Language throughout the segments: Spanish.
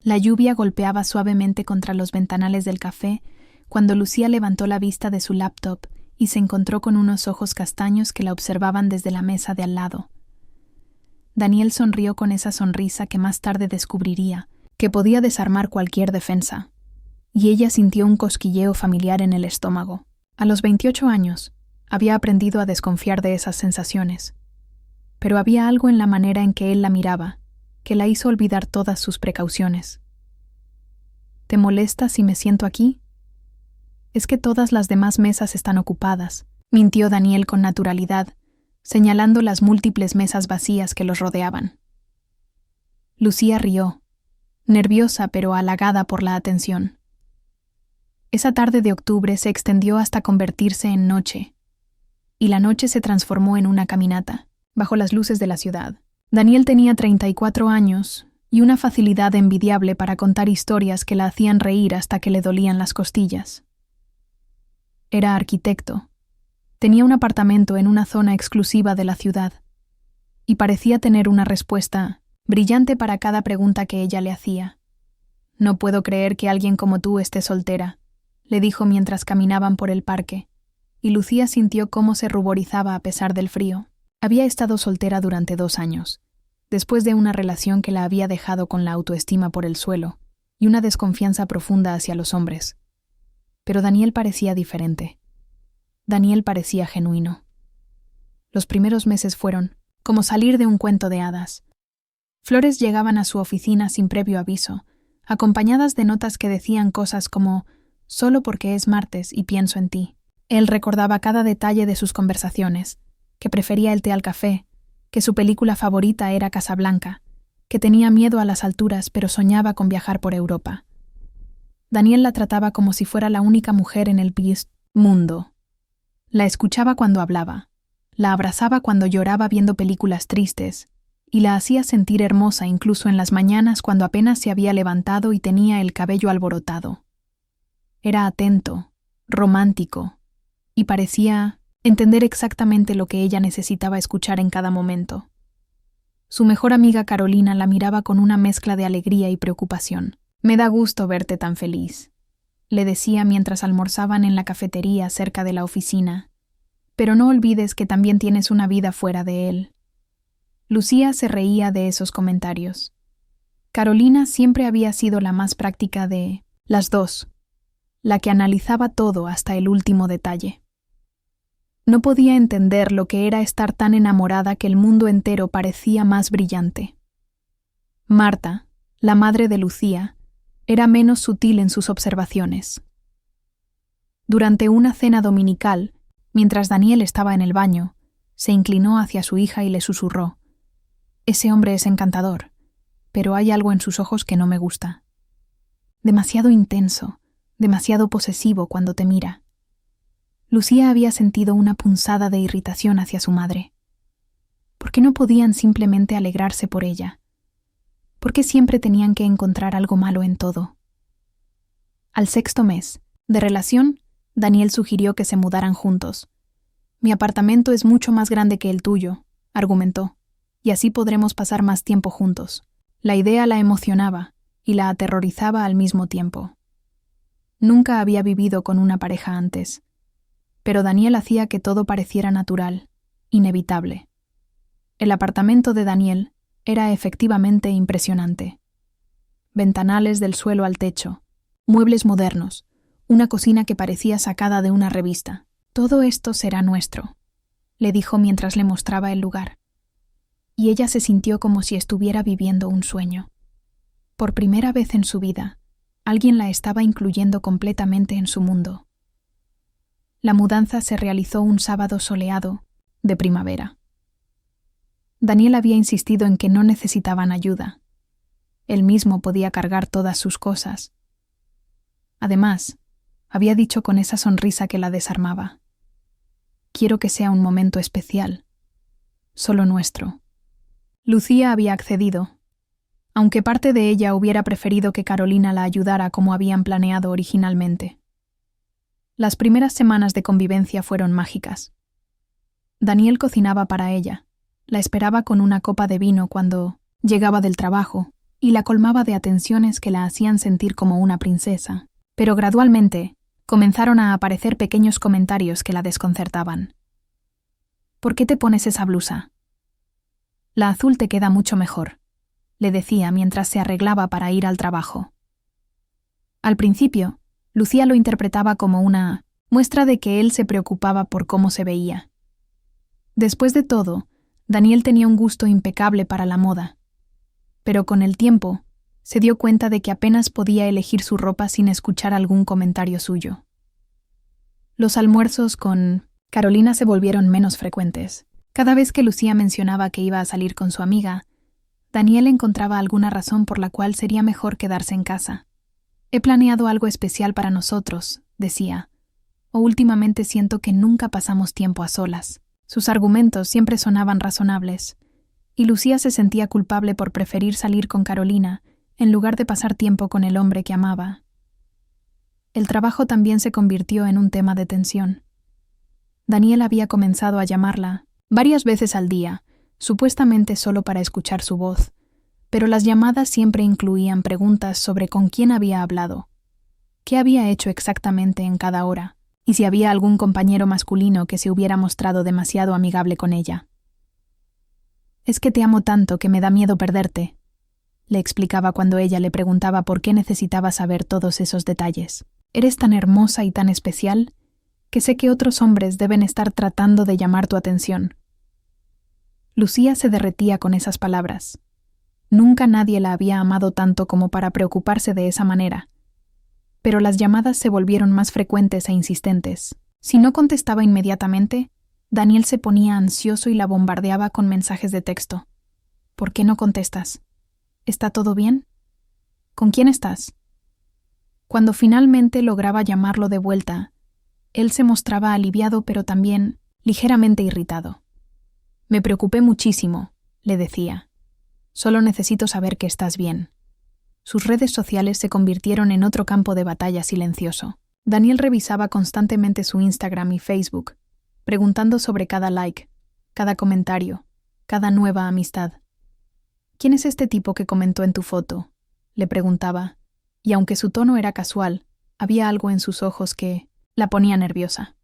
La lluvia golpeaba suavemente contra los ventanales del café cuando Lucía levantó la vista de su laptop y se encontró con unos ojos castaños que la observaban desde la mesa de al lado. Daniel sonrió con esa sonrisa que más tarde descubriría que podía desarmar cualquier defensa, y ella sintió un cosquilleo familiar en el estómago. A los 28 años, había aprendido a desconfiar de esas sensaciones, pero había algo en la manera en que él la miraba que la hizo olvidar todas sus precauciones. ¿Te molesta si me siento aquí? Es que todas las demás mesas están ocupadas, mintió Daniel con naturalidad, señalando las múltiples mesas vacías que los rodeaban. Lucía rió, nerviosa pero halagada por la atención. Esa tarde de octubre se extendió hasta convertirse en noche, y la noche se transformó en una caminata, bajo las luces de la ciudad. Daniel tenía 34 años y una facilidad envidiable para contar historias que la hacían reír hasta que le dolían las costillas. Era arquitecto. Tenía un apartamento en una zona exclusiva de la ciudad y parecía tener una respuesta brillante para cada pregunta que ella le hacía. «No puedo creer que alguien como tú esté soltera», le dijo mientras caminaban por el parque, y Lucía sintió cómo se ruborizaba a pesar del frío. Había estado soltera durante 2 años, después de una relación que la había dejado con la autoestima por el suelo y una desconfianza profunda hacia los hombres. Pero Daniel parecía diferente. Daniel parecía genuino. Los primeros meses fueron como salir de un cuento de hadas. Flores llegaban a su oficina sin previo aviso, acompañadas de notas que decían cosas como «Solo porque es martes y pienso en ti». Él recordaba cada detalle de sus conversaciones, que prefería el té al café, que su película favorita era Casablanca, que tenía miedo a las alturas pero soñaba con viajar por Europa. Daniel la trataba como si fuera la única mujer en el mundo. La escuchaba cuando hablaba, la abrazaba cuando lloraba viendo películas tristes, y la hacía sentir hermosa incluso en las mañanas cuando apenas se había levantado y tenía el cabello alborotado. Era atento, romántico, y parecía entender exactamente lo que ella necesitaba escuchar en cada momento. Su mejor amiga Carolina la miraba con una mezcla de alegría y preocupación. «Me da gusto verte tan feliz», le decía mientras almorzaban en la cafetería cerca de la oficina. «Pero no olvides que también tienes una vida fuera de él». Lucía se reía de esos comentarios. Carolina siempre había sido la más práctica de las dos, la que analizaba todo hasta el último detalle. No podía entender lo que era estar tan enamorada que el mundo entero parecía más brillante. Marta, la madre de Lucía, era menos sutil en sus observaciones. Durante una cena dominical, mientras Daniel estaba en el baño, se inclinó hacia su hija y le susurró: «Ese hombre es encantador, pero hay algo en sus ojos que no me gusta. Demasiado intenso, demasiado posesivo cuando te mira». Lucía había sentido una punzada de irritación hacia su madre. ¿Por qué no podían simplemente alegrarse por ella? ¿Por qué siempre tenían que encontrar algo malo en todo? Al 6º mes de relación, Daniel sugirió que se mudaran juntos. «Mi apartamento es mucho más grande que el tuyo», argumentó, «y así podremos pasar más tiempo juntos». La idea la emocionaba y la aterrorizaba al mismo tiempo. Nunca había vivido con una pareja antes, pero Daniel hacía que todo pareciera natural, inevitable. El apartamento de Daniel era efectivamente impresionante. Ventanales del suelo al techo, muebles modernos, una cocina que parecía sacada de una revista. «Todo esto será nuestro», le dijo mientras le mostraba el lugar. Y ella se sintió como si estuviera viviendo un sueño. Por primera vez en su vida, alguien la estaba incluyendo completamente en su mundo. La mudanza se realizó un sábado soleado, de primavera. Daniel había insistido en que no necesitaban ayuda. Él mismo podía cargar todas sus cosas. Además, había dicho con esa sonrisa que la desarmaba: «Quiero que sea un momento especial, solo nuestro». Lucía había accedido, aunque parte de ella hubiera preferido que Carolina la ayudara como habían planeado originalmente. Las primeras semanas de convivencia fueron mágicas. Daniel cocinaba para ella, la esperaba con una copa de vino cuando llegaba del trabajo y la colmaba de atenciones que la hacían sentir como una princesa. Pero gradualmente comenzaron a aparecer pequeños comentarios que la desconcertaban. «¿Por qué te pones esa blusa? La azul te queda mucho mejor», le decía mientras se arreglaba para ir al trabajo. Al principio, Lucía lo interpretaba como una muestra de que él se preocupaba por cómo se veía. Después de todo, Daniel tenía un gusto impecable para la moda. Pero con el tiempo, se dio cuenta de que apenas podía elegir su ropa sin escuchar algún comentario suyo. Los almuerzos con Carolina se volvieron menos frecuentes. Cada vez que Lucía mencionaba que iba a salir con su amiga, Daniel encontraba alguna razón por la cual sería mejor quedarse en casa. «He planeado algo especial para nosotros», decía, «o últimamente siento que nunca pasamos tiempo a solas». Sus argumentos siempre sonaban razonables, y Lucía se sentía culpable por preferir salir con Carolina en lugar de pasar tiempo con el hombre que amaba. El trabajo también se convirtió en un tema de tensión. Daniel había comenzado a llamarla varias veces al día, supuestamente solo para escuchar su voz, pero las llamadas siempre incluían preguntas sobre con quién había hablado, qué había hecho exactamente en cada hora, y si había algún compañero masculino que se hubiera mostrado demasiado amigable con ella. «Es que te amo tanto que me da miedo perderte», le explicaba cuando ella le preguntaba por qué necesitaba saber todos esos detalles. «Eres tan hermosa y tan especial que sé que otros hombres deben estar tratando de llamar tu atención». Lucía se derretía con esas palabras. Nunca nadie la había amado tanto como para preocuparse de esa manera. Pero las llamadas se volvieron más frecuentes e insistentes. Si no contestaba inmediatamente, Daniel se ponía ansioso y la bombardeaba con mensajes de texto. «¿Por qué no contestas? ¿Está todo bien? ¿Con quién estás?». Cuando finalmente lograba llamarlo de vuelta, él se mostraba aliviado pero también ligeramente irritado. «Me preocupé muchísimo», le decía. «Solo necesito saber que estás bien». Sus redes sociales se convirtieron en otro campo de batalla silencioso. Daniel revisaba constantemente su Instagram y Facebook, preguntando sobre cada like, cada comentario, cada nueva amistad. «¿Quién es este tipo que comentó en tu foto?», le preguntaba, y aunque su tono era casual, había algo en sus ojos que la ponía nerviosa.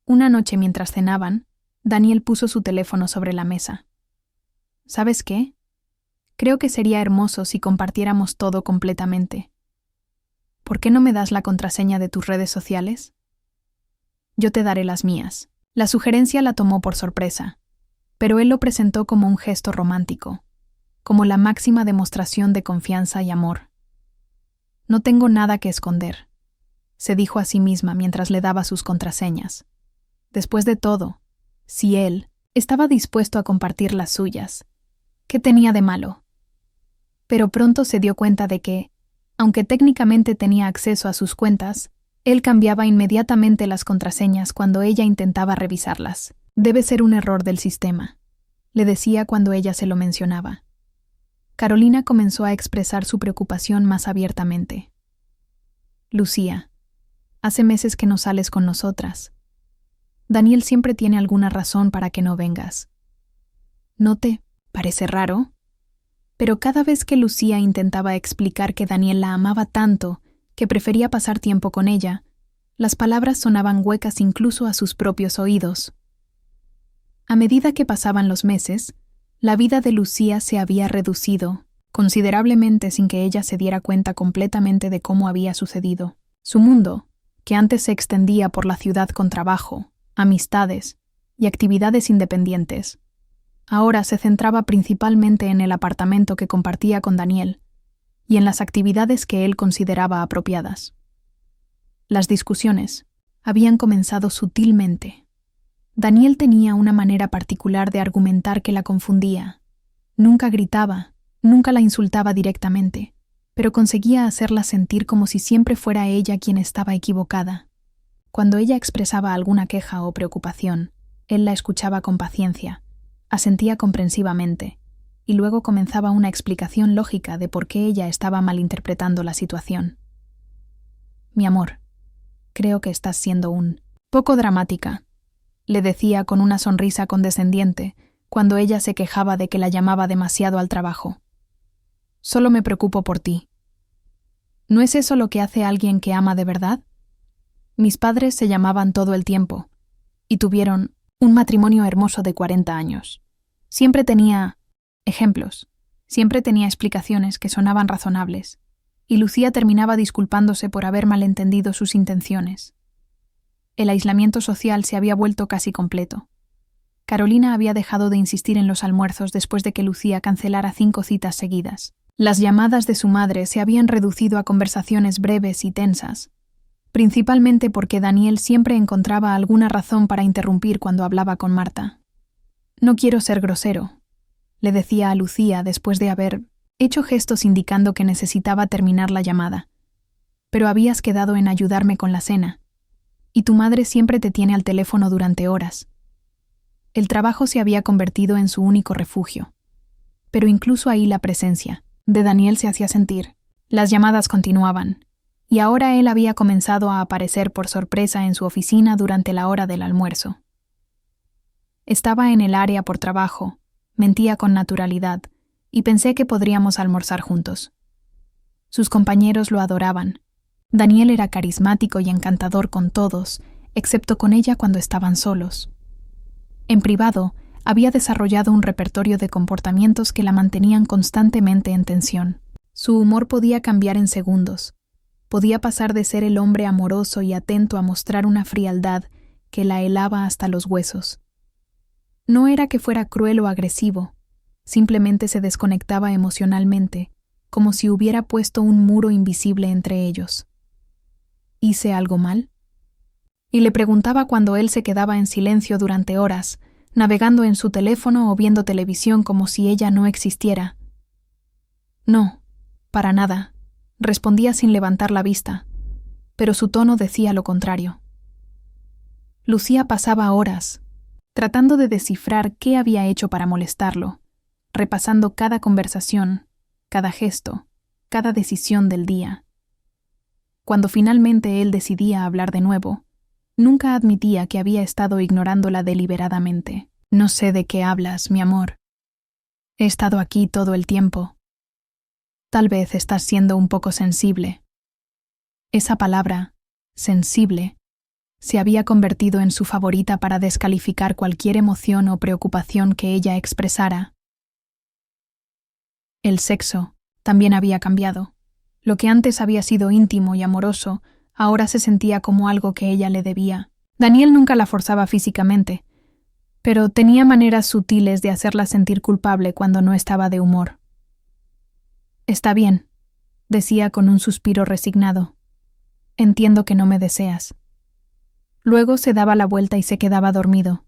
Una noche mientras cenaban, Daniel puso su teléfono sobre la mesa. «¿Sabes qué? Creo que sería hermoso si compartiéramos todo completamente. ¿Por qué no me das la contraseña de tus redes sociales? Yo te daré las mías». La sugerencia la tomó por sorpresa, pero él lo presentó como un gesto romántico, como la máxima demostración de confianza y amor. «No tengo nada que esconder», se dijo a sí misma mientras le daba sus contraseñas. Después de todo, si él estaba dispuesto a compartir las suyas, ¿qué tenía de malo? Pero pronto se dio cuenta de que, aunque técnicamente tenía acceso a sus cuentas, él cambiaba inmediatamente las contraseñas cuando ella intentaba revisarlas. «Debe ser un error del sistema», le decía cuando ella se lo mencionaba. Carolina comenzó a expresar su preocupación más abiertamente. «Lucía, hace meses que no sales con nosotras. Daniel siempre tiene alguna razón para que no vengas. ¿No te parece raro?». Pero cada vez que Lucía intentaba explicar que Daniel la amaba tanto que prefería pasar tiempo con ella, las palabras sonaban huecas incluso a sus propios oídos. A medida que pasaban los meses, la vida de Lucía se había reducido considerablemente sin que ella se diera cuenta completamente de cómo había sucedido. Su mundo, que antes se extendía por la ciudad con trabajo, amistades y actividades independientes, ahora se centraba principalmente en el apartamento que compartía con Daniel y en las actividades que él consideraba apropiadas. Las discusiones habían comenzado sutilmente. Daniel tenía una manera particular de argumentar que la confundía. Nunca gritaba, nunca la insultaba directamente, pero conseguía hacerla sentir como si siempre fuera ella quien estaba equivocada. Cuando ella expresaba alguna queja o preocupación, él la escuchaba con paciencia, asentía comprensivamente, y luego comenzaba una explicación lógica de por qué ella estaba malinterpretando la situación. «Mi amor, creo que estás siendo un poco dramática», le decía con una sonrisa condescendiente cuando ella se quejaba de que la llamaba demasiado al trabajo. Solo me preocupo por ti. ¿No es eso lo que hace alguien que ama de verdad? Mis padres se llamaban todo el tiempo y tuvieron un matrimonio hermoso de 40 años. Siempre tenía ejemplos, siempre tenía explicaciones que sonaban razonables, y Lucía terminaba disculpándose por haber malentendido sus intenciones. El aislamiento social se había vuelto casi completo. Carolina había dejado de insistir en los almuerzos después de que Lucía cancelara 5 citas seguidas. Las llamadas de su madre se habían reducido a conversaciones breves y tensas, principalmente porque Daniel siempre encontraba alguna razón para interrumpir cuando hablaba con Marta. «No quiero ser grosero», le decía a Lucía después de haber hecho gestos indicando que necesitaba terminar la llamada. «Pero habías quedado en ayudarme con la cena, y tu madre siempre te tiene al teléfono durante horas». El trabajo se había convertido en su único refugio, pero incluso ahí la presencia de Daniel se hacía sentir. Las llamadas continuaban, y ahora él había comenzado a aparecer por sorpresa en su oficina durante la hora del almuerzo. Estaba en el área por trabajo, mentía con naturalidad, y pensé que podríamos almorzar juntos. Sus compañeros lo adoraban. Daniel era carismático y encantador con todos, excepto con ella cuando estaban solos. En privado, había desarrollado un repertorio de comportamientos que la mantenían constantemente en tensión. Su humor podía cambiar en segundos. Podía pasar de ser el hombre amoroso y atento a mostrar una frialdad que la helaba hasta los huesos. No era que fuera cruel o agresivo, simplemente se desconectaba emocionalmente, como si hubiera puesto un muro invisible entre ellos. ¿Hice algo mal? Y le preguntaba cuando él se quedaba en silencio durante horas, navegando en su teléfono o viendo televisión como si ella no existiera. «No, para nada», respondía sin levantar la vista, pero su tono decía lo contrario. Lucía pasaba horas, tratando de descifrar qué había hecho para molestarlo, repasando cada conversación, cada gesto, cada decisión del día. Cuando finalmente él decidía hablar de nuevo, nunca admitía que había estado ignorándola deliberadamente. «No sé de qué hablas, mi amor. He estado aquí todo el tiempo. Tal vez estás siendo un poco sensible». Esa palabra, sensible, se había convertido en su favorita para descalificar cualquier emoción o preocupación que ella expresara. El sexo también había cambiado. Lo que antes había sido íntimo y amoroso, ahora se sentía como algo que ella le debía. Daniel nunca la forzaba físicamente, pero tenía maneras sutiles de hacerla sentir culpable cuando no estaba de humor. «Está bien», decía con un suspiro resignado. «Entiendo que no me deseas». Luego se daba la vuelta y se quedaba dormido,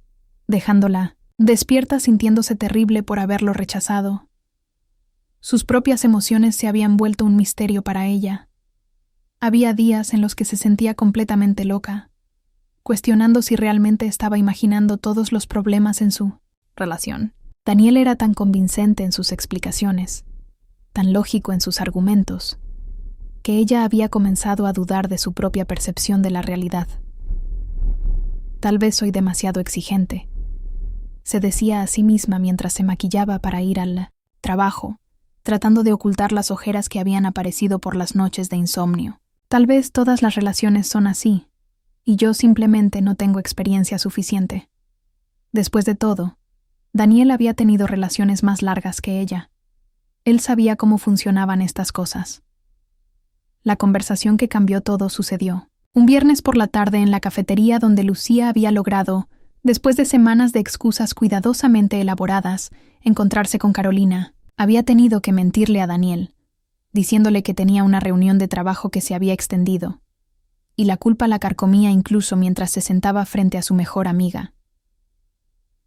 dejándola despierta sintiéndose terrible por haberlo rechazado. Sus propias emociones se habían vuelto un misterio para ella. Había días en los que se sentía completamente loca, cuestionando si realmente estaba imaginando todos los problemas en su relación. Daniel era tan convincente en sus explicaciones, tan lógico en sus argumentos, que ella había comenzado a dudar de su propia percepción de la realidad. «Tal vez soy demasiado exigente», se decía a sí misma mientras se maquillaba para ir al trabajo, tratando de ocultar las ojeras que habían aparecido por las noches de insomnio. «Tal vez todas las relaciones son así, y yo simplemente no tengo experiencia suficiente». Después de todo, Daniel había tenido relaciones más largas que ella. Él sabía cómo funcionaban estas cosas. La conversación que cambió todo sucedió un viernes por la tarde en la cafetería donde Lucía había logrado, después de semanas de excusas cuidadosamente elaboradas, encontrarse con Carolina. Había tenido que mentirle a Daniel, diciéndole que tenía una reunión de trabajo que se había extendido, y la culpa la carcomía incluso mientras se sentaba frente a su mejor amiga.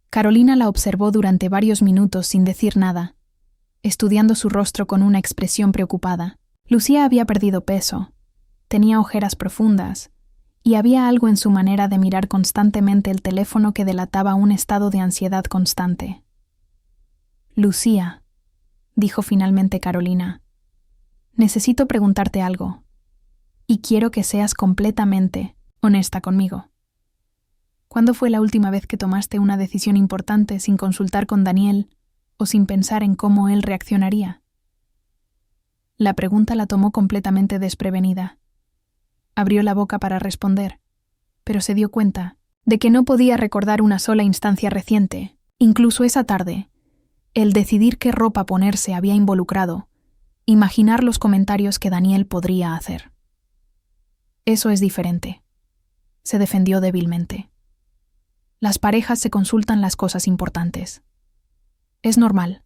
Carolina la observó durante varios minutos sin decir nada, estudiando su rostro con una expresión preocupada. Lucía había perdido peso, tenía ojeras profundas, y había algo en su manera de mirar constantemente el teléfono que delataba un estado de ansiedad constante. «Lucía», dijo finalmente Carolina, «necesito preguntarte algo, y quiero que seas completamente honesta conmigo. ¿Cuándo fue la última vez que tomaste una decisión importante sin consultar con Daniel o sin pensar en cómo él reaccionaría?» La pregunta la tomó completamente desprevenida. Abrió la boca para responder, pero se dio cuenta de que no podía recordar una sola instancia reciente, incluso esa tarde. El decidir qué ropa ponerse había involucrado imaginar los comentarios que Daniel podría hacer. Eso es diferente, se defendió débilmente. Las parejas se consultan las cosas importantes. Es normal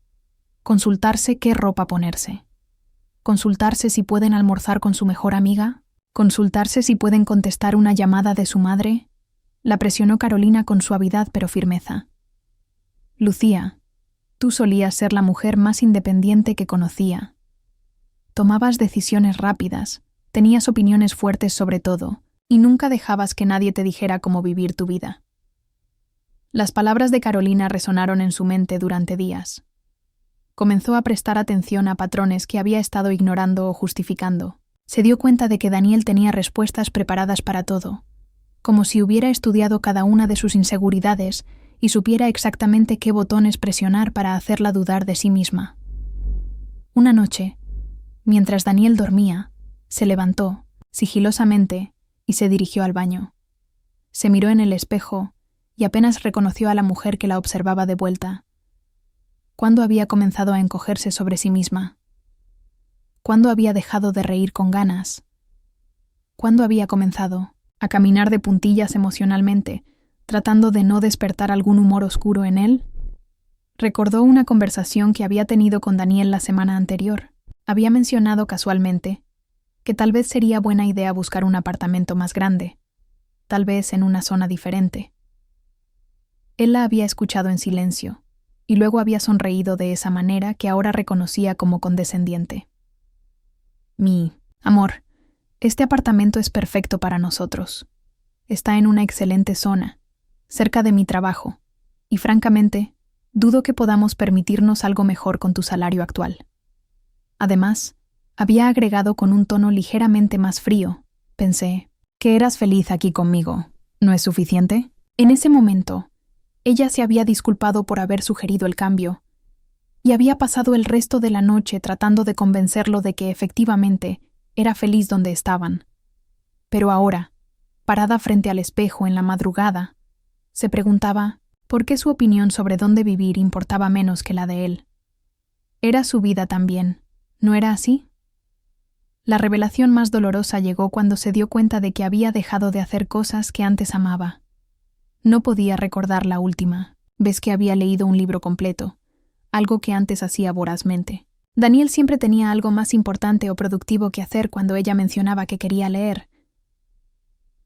consultarse qué ropa ponerse, consultarse si pueden almorzar con su mejor amiga, consultarse si pueden contestar una llamada de su madre. La presionó Carolina con suavidad pero firmeza. Lucía, tú solías ser la mujer más independiente que conocía. Tomabas decisiones rápidas, tenías opiniones fuertes sobre todo, y nunca dejabas que nadie te dijera cómo vivir tu vida. Las palabras de Carolina resonaron en su mente durante días. Comenzó a prestar atención a patrones que había estado ignorando o justificando. Se dio cuenta de que Daniel tenía respuestas preparadas para todo, como si hubiera estudiado cada una de sus inseguridades y supiera exactamente qué botones presionar para hacerla dudar de sí misma. Una noche, mientras Daniel dormía, se levantó, sigilosamente, y se dirigió al baño. Se miró en el espejo y apenas reconoció a la mujer que la observaba de vuelta. ¿Cuándo había comenzado a encogerse sobre sí misma? ¿Cuándo había dejado de reír con ganas? ¿Cuándo había comenzado a caminar de puntillas emocionalmente, tratando de no despertar algún humor oscuro en él? Recordó una conversación que había tenido con Daniel la semana anterior. Había mencionado casualmente que tal vez sería buena idea buscar un apartamento más grande, tal vez en una zona diferente. Él la había escuchado en silencio, y luego había sonreído de esa manera que ahora reconocía como condescendiente. Mi amor, este apartamento es perfecto para nosotros. Está en una excelente zona, cerca de mi trabajo, y francamente, dudo que podamos permitirnos algo mejor con tu salario actual. Además, había agregado con un tono ligeramente más frío. Pensé, que eras feliz aquí conmigo. ¿No es suficiente? En ese momento, ella se había disculpado por haber sugerido el cambio, y había pasado el resto de la noche tratando de convencerlo de que efectivamente era feliz donde estaban. Pero ahora, parada frente al espejo en la madrugada, se preguntaba por qué su opinión sobre dónde vivir importaba menos que la de él. Era su vida también, ¿no era así? La revelación más dolorosa llegó cuando se dio cuenta de que había dejado de hacer cosas que antes amaba. No podía recordar la última vez que había leído un libro completo, algo que antes hacía vorazmente. Daniel siempre tenía algo más importante o productivo que hacer cuando ella mencionaba que quería leer.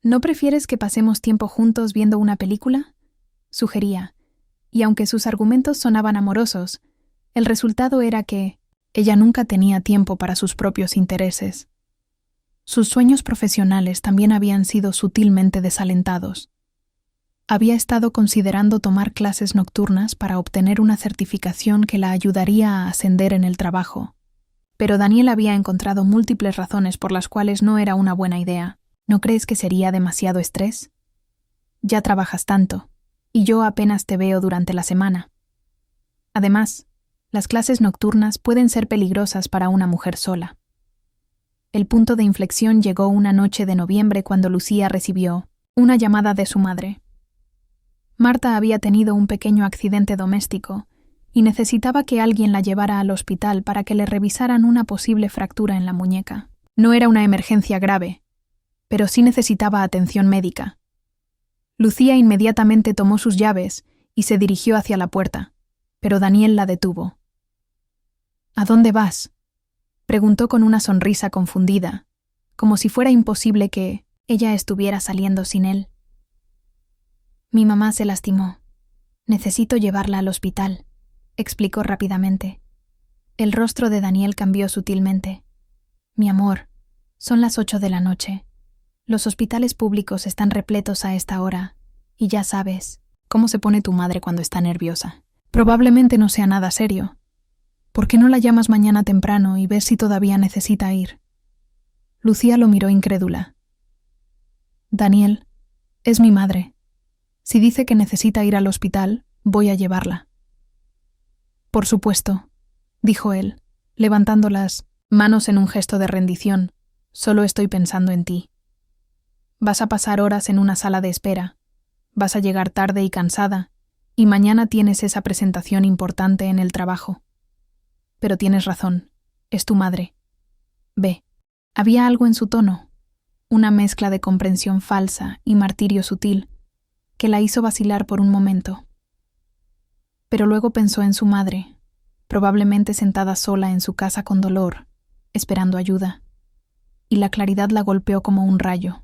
¿No prefieres que pasemos tiempo juntos viendo una película?, sugería, y aunque sus argumentos sonaban amorosos, el resultado era que ella nunca tenía tiempo para sus propios intereses. Sus sueños profesionales también habían sido sutilmente desalentados. Había estado considerando tomar clases nocturnas para obtener una certificación que la ayudaría a ascender en el trabajo. Pero Daniel había encontrado múltiples razones por las cuales no era una buena idea. ¿No crees que sería demasiado estrés? Ya trabajas tanto, y yo apenas te veo durante la semana. Además, las clases nocturnas pueden ser peligrosas para una mujer sola. El punto de inflexión llegó una noche de noviembre cuando Lucía recibió una llamada de su madre. Marta había tenido un pequeño accidente doméstico y necesitaba que alguien la llevara al hospital para que le revisaran una posible fractura en la muñeca. No era una emergencia grave, pero sí necesitaba atención médica. Lucía inmediatamente tomó sus llaves y se dirigió hacia la puerta, pero Daniel la detuvo. ¿A dónde vas?, preguntó con una sonrisa confundida, como si fuera imposible que ella estuviera saliendo sin él. Mi mamá se lastimó. Necesito llevarla al hospital, explicó rápidamente. El rostro de Daniel cambió sutilmente. Mi amor, son las 8 de la noche. Los hospitales públicos están repletos a esta hora, y ya sabes cómo se pone tu madre cuando está nerviosa. Probablemente no sea nada serio. ¿Por qué no la llamas mañana temprano y ves si todavía necesita ir? Lucía lo miró incrédula. Daniel, es mi madre. Si dice que necesita ir al hospital, voy a llevarla. Por supuesto, dijo él, levantando las manos en un gesto de rendición. Solo estoy pensando en ti. Vas a pasar horas en una sala de espera, vas a llegar tarde y cansada, y mañana tienes esa presentación importante en el trabajo. Pero tienes razón, es tu madre. Ve. Había algo en su tono, una mezcla de comprensión falsa y martirio sutil, que la hizo vacilar por un momento. Pero luego pensó en su madre, probablemente sentada sola en su casa con dolor, esperando ayuda, y la claridad la golpeó como un rayo.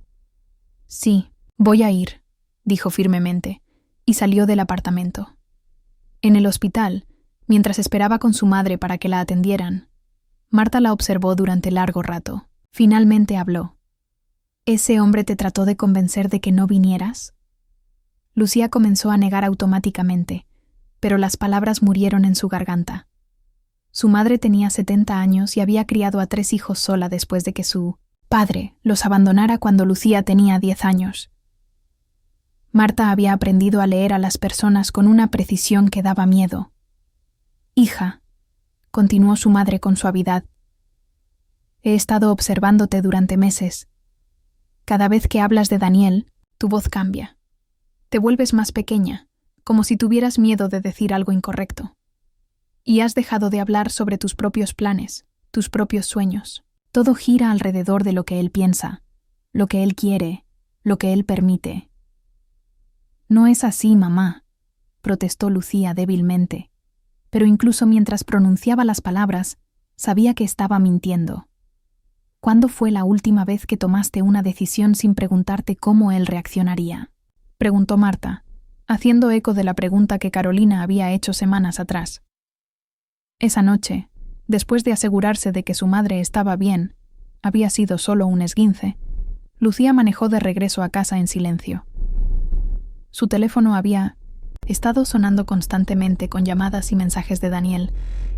Sí, voy a ir, dijo firmemente, y salió del apartamento. En el hospital, mientras esperaba con su madre para que la atendieran, Marta la observó durante largo rato. Finalmente habló. ¿Ese hombre te trató de convencer de que no vinieras? Lucía comenzó a negar automáticamente, pero las palabras murieron en su garganta. Su madre tenía 70 años y había criado a 3 hijos sola después de que su padre los abandonara cuando Lucía tenía 10 años. Marta había aprendido a leer a las personas con una precisión que daba miedo. «Hija», continuó su madre con suavidad, «he estado observándote durante meses. Cada vez que hablas de Daniel, tu voz cambia. Te vuelves más pequeña, como si tuvieras miedo de decir algo incorrecto. Y has dejado de hablar sobre tus propios planes, tus propios sueños. Todo gira alrededor de lo que él piensa, lo que él quiere, lo que él permite». «No es así, mamá», protestó Lucía débilmente, pero incluso mientras pronunciaba las palabras, sabía que estaba mintiendo. «¿Cuándo fue la última vez que tomaste una decisión sin preguntarte cómo él reaccionaría?», preguntó Marta, haciendo eco de la pregunta que Carolina había hecho semanas atrás. Esa noche, después de asegurarse de que su madre estaba bien, había sido solo un esguince, Lucía manejó de regreso a casa en silencio. Su teléfono había estado sonando constantemente con llamadas y mensajes de Daniel,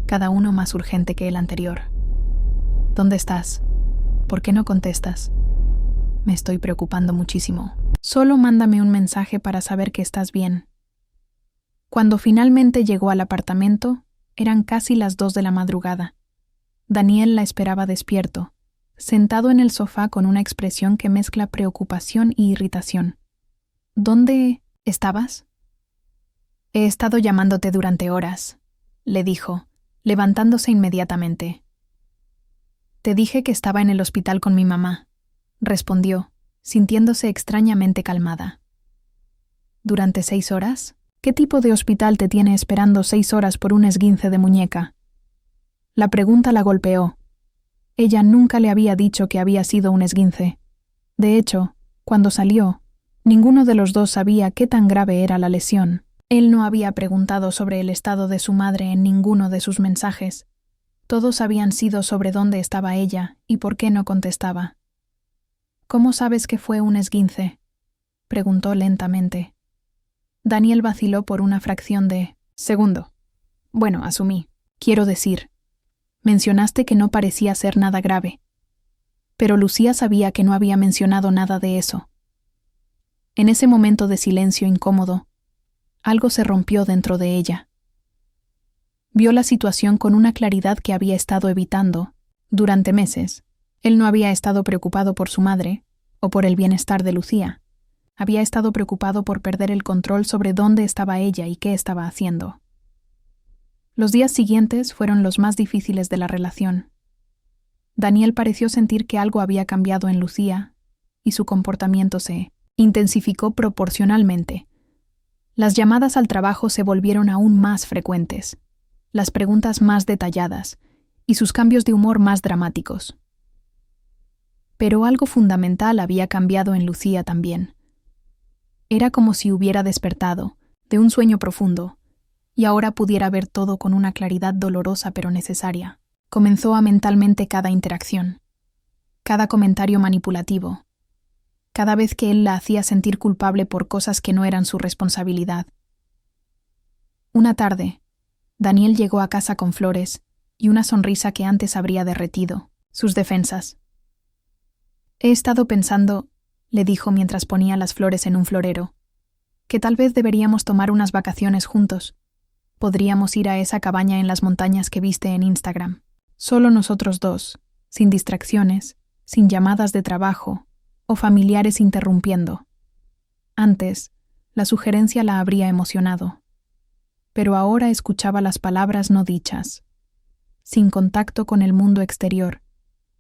cada uno más urgente que el anterior. «¿Dónde estás? ¿Por qué no contestas? Me estoy preocupando muchísimo. Solo mándame un mensaje para saber que estás bien». Cuando finalmente llegó al apartamento, eran casi las 2 de la madrugada. Daniel la esperaba despierto, sentado en el sofá con una expresión que mezcla preocupación y irritación. «¿Dónde estabas?» «He estado llamándote durante horas», le dijo, levantándose inmediatamente. «Te dije que estaba en el hospital con mi mamá», respondió, sintiéndose extrañamente calmada. «¿Durante 6 horas? ¿Qué tipo de hospital te tiene esperando 6 horas por un esguince de muñeca?» La pregunta la golpeó. Ella nunca le había dicho que había sido un esguince. De hecho, cuando salió, ninguno de los dos sabía qué tan grave era la lesión. Él no había preguntado sobre el estado de su madre en ninguno de sus mensajes. Todos habían sido sobre dónde estaba ella y por qué no contestaba. «¿Cómo sabes que fue un esguince?», preguntó lentamente. Daniel vaciló por una fracción de segundo. «Bueno, asumí. Quiero decir, mencionaste que no parecía ser nada grave». Pero Lucía sabía que no había mencionado nada de eso. En ese momento de silencio incómodo, algo se rompió dentro de ella. Vio la situación con una claridad que había estado evitando durante meses. Él no había estado preocupado por su madre o por el bienestar de Lucía. Había estado preocupado por perder el control sobre dónde estaba ella y qué estaba haciendo. Los días siguientes fueron los más difíciles de la relación. Daniel pareció sentir que algo había cambiado en Lucía y su comportamiento se intensificó proporcionalmente. Las llamadas al trabajo se volvieron aún más frecuentes, las preguntas más detalladas y sus cambios de humor más dramáticos. Pero algo fundamental había cambiado en Lucía también. Era como si hubiera despertado de un sueño profundo y ahora pudiera ver todo con una claridad dolorosa pero necesaria. Comenzó a mentalmente cada interacción, cada comentario manipulativo, cada vez que él la hacía sentir culpable por cosas que no eran su responsabilidad. Una tarde, Daniel llegó a casa con flores y una sonrisa que antes habría derretido sus defensas. «He estado pensando», le dijo mientras ponía las flores en un florero, «que tal vez deberíamos tomar unas vacaciones juntos. Podríamos ir a esa cabaña en las montañas que viste en Instagram». Solo nosotros dos, sin distracciones, sin llamadas de trabajo o familiares interrumpiendo. Antes, la sugerencia la habría emocionado, pero ahora escuchaba las palabras no dichas, sin contacto con el mundo exterior,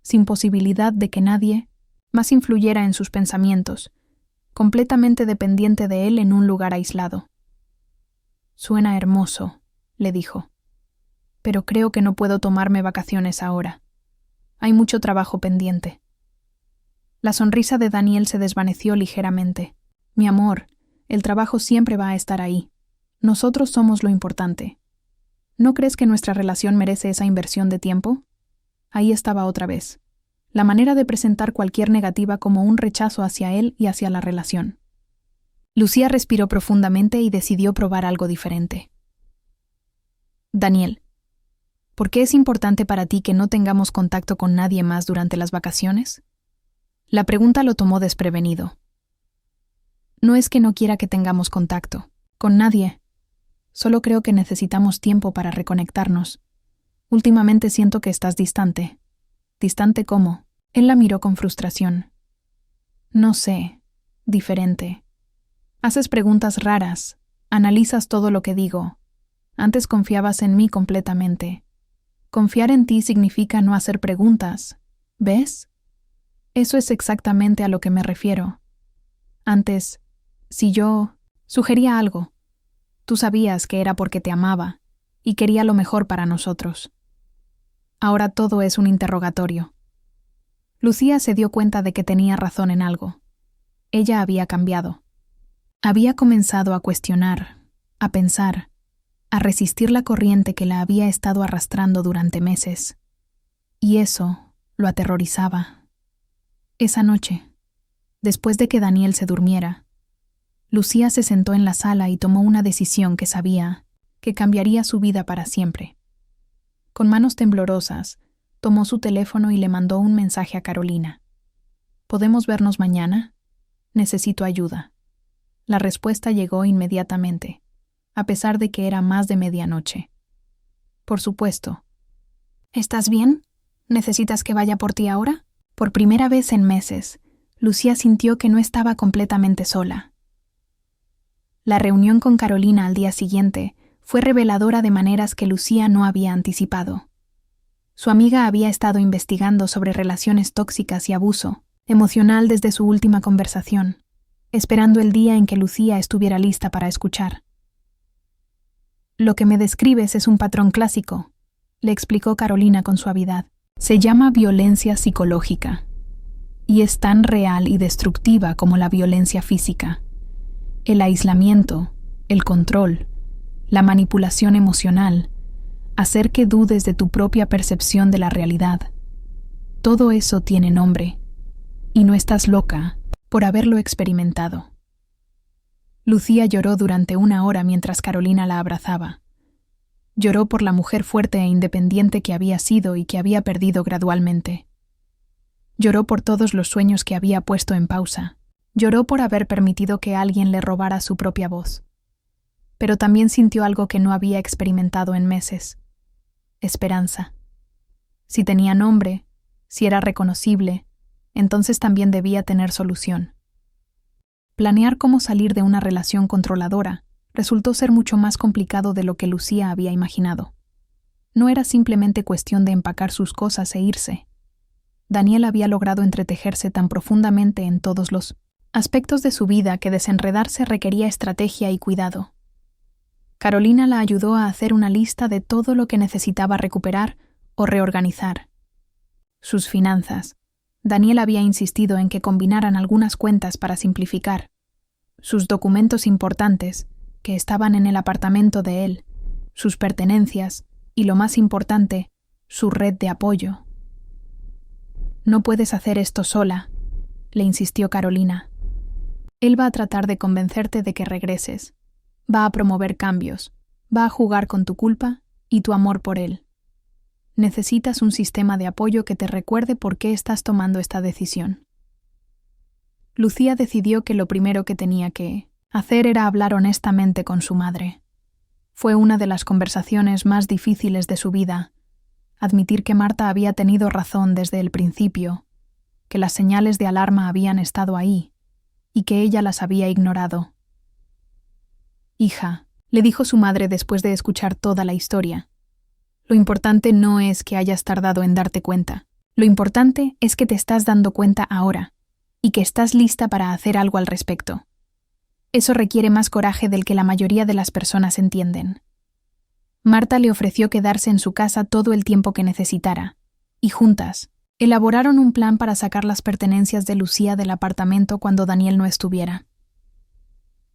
sin posibilidad de que nadie más influyera en sus pensamientos, completamente dependiente de él en un lugar aislado. «Suena hermoso», le dijo, «pero creo que no puedo tomarme vacaciones ahora. Hay mucho trabajo pendiente». La sonrisa de Daniel se desvaneció ligeramente. «Mi amor, el trabajo siempre va a estar ahí. Nosotros somos lo importante. ¿No crees que nuestra relación merece esa inversión de tiempo?» Ahí estaba otra vez. La manera de presentar cualquier negativa como un rechazo hacia él y hacia la relación. Lucía respiró profundamente y decidió probar algo diferente. «Daniel, ¿por qué es importante para ti que no tengamos contacto con nadie más durante las vacaciones?» La pregunta lo tomó desprevenido. «No es que no quiera que tengamos contacto, con nadie. Solo creo que necesitamos tiempo para reconectarnos. Últimamente siento que estás distante». «¿Distante cómo?» Él la miró con frustración. «No sé, diferente. Haces preguntas raras, analizas todo lo que digo. Antes confiabas en mí completamente. Confiar en ti significa no hacer preguntas, ¿ves? Eso es exactamente a lo que me refiero. Antes, si yo sugería algo, tú sabías que era porque te amaba y quería lo mejor para nosotros. Ahora todo es un interrogatorio». Lucía se dio cuenta de que tenía razón en algo. Ella había cambiado. Había comenzado a cuestionar, a pensar, a resistir la corriente que la había estado arrastrando durante meses. Y eso lo aterrorizaba. Esa noche, después de que Daniel se durmiera, Lucía se sentó en la sala y tomó una decisión que sabía que cambiaría su vida para siempre. Con manos temblorosas, tomó su teléfono y le mandó un mensaje a Carolina. «¿Podemos vernos mañana? Necesito ayuda». La respuesta llegó inmediatamente, a pesar de que era más de medianoche. «Por supuesto». «¿Estás bien? ¿Necesitas que vaya por ti ahora?» Por primera vez en meses, Lucía sintió que no estaba completamente sola. La reunión con Carolina al día siguiente fue reveladora de maneras que Lucía no había anticipado. Su amiga había estado investigando sobre relaciones tóxicas y abuso emocional desde su última conversación, esperando el día en que Lucía estuviera lista para escuchar. «Lo que me describes es un patrón clásico», le explicó Carolina con suavidad. «Se llama violencia psicológica y es tan real y destructiva como la violencia física. El aislamiento, el control, la manipulación emocional, hacer que dudes de tu propia percepción de la realidad. Todo eso tiene nombre, y no estás loca por haberlo experimentado». Lucía lloró durante 1 hora mientras Carolina la abrazaba. Lloró por la mujer fuerte e independiente que había sido y que había perdido gradualmente. Lloró por todos los sueños que había puesto en pausa. Lloró por haber permitido que alguien le robara su propia voz. Pero también sintió algo que no había experimentado en meses. Esperanza. Si tenía nombre, si era reconocible, entonces también debía tener solución. Planear cómo salir de una relación controladora resultó ser mucho más complicado de lo que Lucía había imaginado. No era simplemente cuestión de empacar sus cosas e irse. Daniel había logrado entretejerse tan profundamente en todos los aspectos de su vida que desenredarse requería estrategia y cuidado. Carolina la ayudó a hacer una lista de todo lo que necesitaba recuperar o reorganizar. Sus finanzas. Daniel había insistido en que combinaran algunas cuentas para simplificar. Sus documentos importantes, que estaban en el apartamento de él, sus pertenencias y, lo más importante, su red de apoyo. «No puedes hacer esto sola», le insistió Carolina. «Él va a tratar de convencerte de que regreses. Va a promover cambios, va a jugar con tu culpa y tu amor por él. Necesitas un sistema de apoyo que te recuerde por qué estás tomando esta decisión». Lucía decidió que lo primero que tenía que hacer era hablar honestamente con su madre. Fue una de las conversaciones más difíciles de su vida. admitir que Marta había tenido razón desde el principio, que las señales de alarma habían estado ahí y que ella las había ignorado. «Hija», le dijo su madre después de escuchar toda la historia, «lo importante no es que hayas tardado en darte cuenta. Lo importante es que te estás dando cuenta ahora y que estás lista para hacer algo al respecto. Eso requiere más coraje del que la mayoría de las personas entienden». Marta le ofreció quedarse en su casa todo el tiempo que necesitara, y juntas elaboraron un plan para sacar las pertenencias de Lucía del apartamento cuando Daniel no estuviera.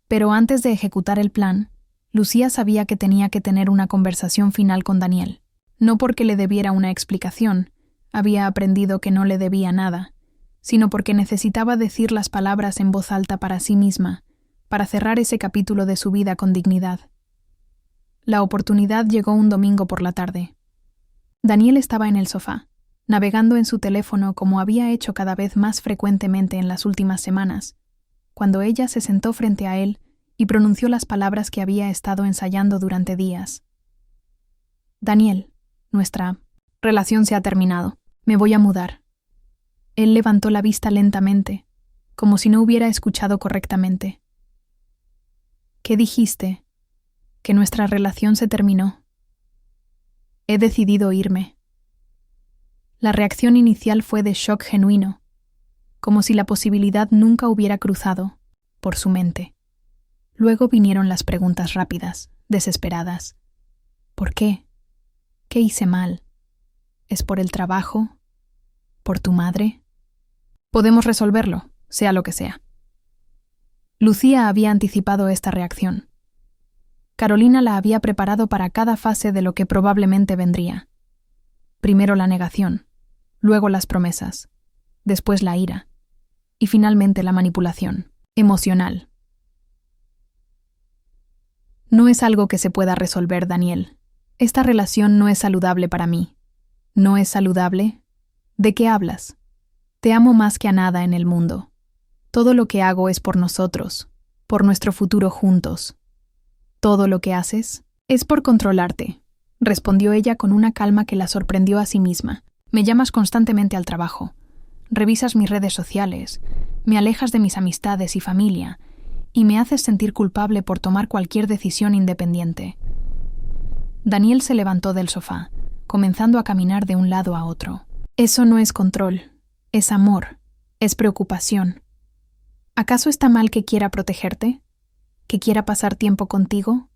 Pero antes de ejecutar el plan, Lucía sabía que tenía que tener una conversación final con Daniel. No porque le debiera una explicación, había aprendido que no le debía nada, sino porque necesitaba decir las palabras en voz alta para sí misma, para cerrar ese capítulo de su vida con dignidad. La oportunidad llegó un domingo por la tarde. Daniel estaba en el sofá, navegando en su teléfono como había hecho cada vez más frecuentemente en las últimas semanas, cuando ella se sentó frente a él y pronunció las palabras que había estado ensayando durante días. «Daniel, nuestra relación se ha terminado. Me voy a mudar». Él levantó la vista lentamente, como si no hubiera escuchado correctamente. «¿Qué dijiste? ¿Que nuestra relación se terminó?» «He decidido irme». La reacción inicial fue de shock genuino, como si la posibilidad nunca hubiera cruzado por su mente. Luego vinieron las preguntas rápidas, desesperadas. ¿Por qué? ¿Qué hice mal? ¿Es por el trabajo? ¿Por tu madre? Podemos resolverlo, sea lo que sea. Lucía había anticipado esta reacción. Carolina la había preparado para cada fase de lo que probablemente vendría. Primero la negación, luego las promesas, después la ira, y finalmente la manipulación emocional. «No es algo que se pueda resolver, Daniel. Esta relación no es saludable para mí». «¿No es saludable? ¿De qué hablas? Te amo más que a nada en el mundo. Todo lo que hago es por nosotros, por nuestro futuro juntos. Todo lo que haces es por controlarte», respondió ella con una calma que la sorprendió a sí misma. «Me llamas constantemente al trabajo. Revisas mis redes sociales, me alejas de mis amistades y familia, y me haces sentir culpable por tomar cualquier decisión independiente». Daniel se levantó del sofá, comenzando a caminar de un lado a otro. «Eso no es control, es amor, es preocupación. ¿Acaso está mal que quiera protegerte? ¿Que quiera pasar tiempo contigo?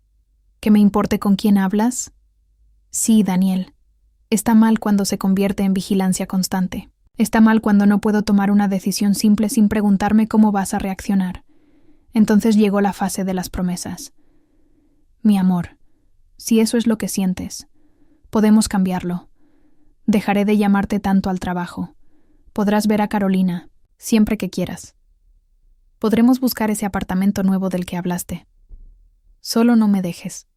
¿Que me importe con quién hablas? Sí, Daniel. Está mal cuando se convierte en vigilancia constante. Está mal cuando no puedo tomar una decisión simple sin preguntarme cómo vas a reaccionar». Entonces llegó la fase de las promesas. «Mi amor, si eso es lo que sientes, podemos cambiarlo. Dejaré de llamarte tanto al trabajo. Podrás ver a Carolina, siempre que quieras. Podremos buscar ese apartamento nuevo del que hablaste. Solo no me dejes».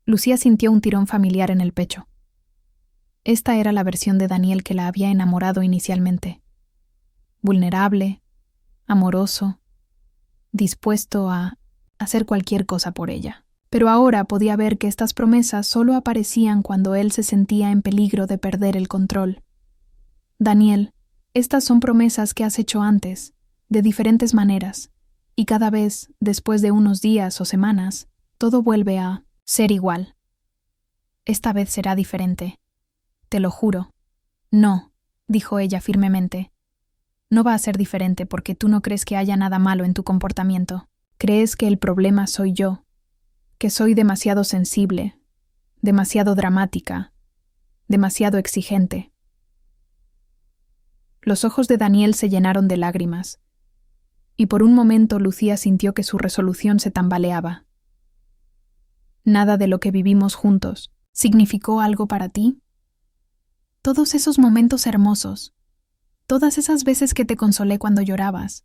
Lucía sintió un tirón familiar en el pecho. Esta era la versión de Daniel que la había enamorado inicialmente. Vulnerable, amoroso, dispuesto a hacer cualquier cosa por ella. Pero ahora podía ver que estas promesas solo aparecían cuando él se sentía en peligro de perder el control. «Daniel, estas son promesas que has hecho antes, de diferentes maneras, y cada vez, después de unos días o semanas, todo vuelve a ser igual. Esta vez será diferente. Te lo juro». «No», dijo ella firmemente. «No va a ser diferente porque tú no crees que haya nada malo en tu comportamiento. Crees que el problema soy yo, que soy demasiado sensible, demasiado dramática, demasiado exigente». Los ojos de Daniel se llenaron de lágrimas, y por un momento Lucía sintió que su resolución se tambaleaba. «¿Nada de lo que vivimos juntos significó algo para ti? Todos esos momentos hermosos, todas esas veces que te consolé cuando llorabas,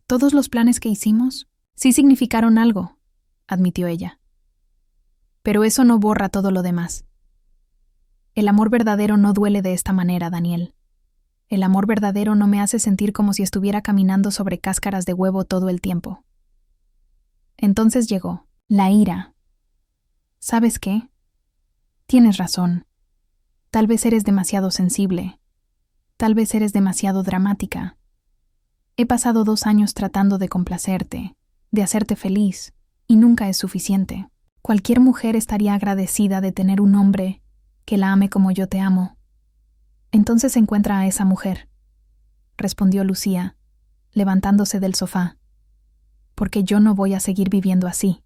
todos los planes que hicimos, sí significaron algo», admitió ella. «Pero eso no borra todo lo demás. El amor verdadero no duele de esta manera, Daniel. El amor verdadero no me hace sentir como si estuviera caminando sobre cáscaras de huevo todo el tiempo». Entonces llegó la ira. «¿Sabes qué? Tienes razón. Tal vez eres demasiado sensible. Tal vez eres demasiado dramática. He pasado 2 años tratando de complacerte, de hacerte feliz, y nunca es suficiente. Cualquier mujer estaría agradecida de tener un hombre que la ame como yo te amo. Entonces encuentra a esa mujer, respondió Lucía, levantándose del sofá, porque yo no voy a seguir viviendo así.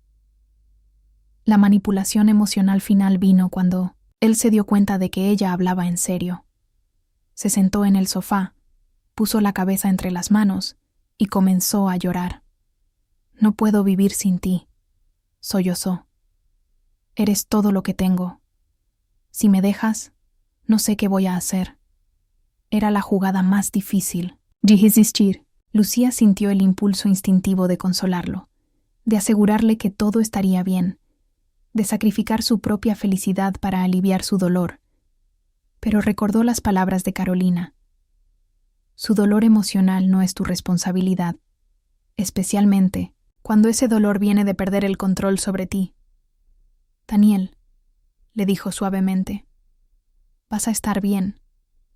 La manipulación emocional final vino cuando él se dio cuenta de que ella hablaba en serio. Se sentó en el sofá, puso la cabeza entre las manos y comenzó a llorar. No puedo vivir sin ti, sollozó. Eres todo lo que tengo. Si me dejas, no sé qué voy a hacer. Era la jugada más difícil. Desistir. Lucía sintió el impulso instintivo de consolarlo, de asegurarle que todo estaría bien, de sacrificar su propia felicidad para aliviar su dolor. Pero recordó las palabras de Carolina. Su dolor emocional no es tu responsabilidad, especialmente cuando ese dolor viene de perder el control sobre ti. Daniel, le dijo suavemente, vas a estar bien.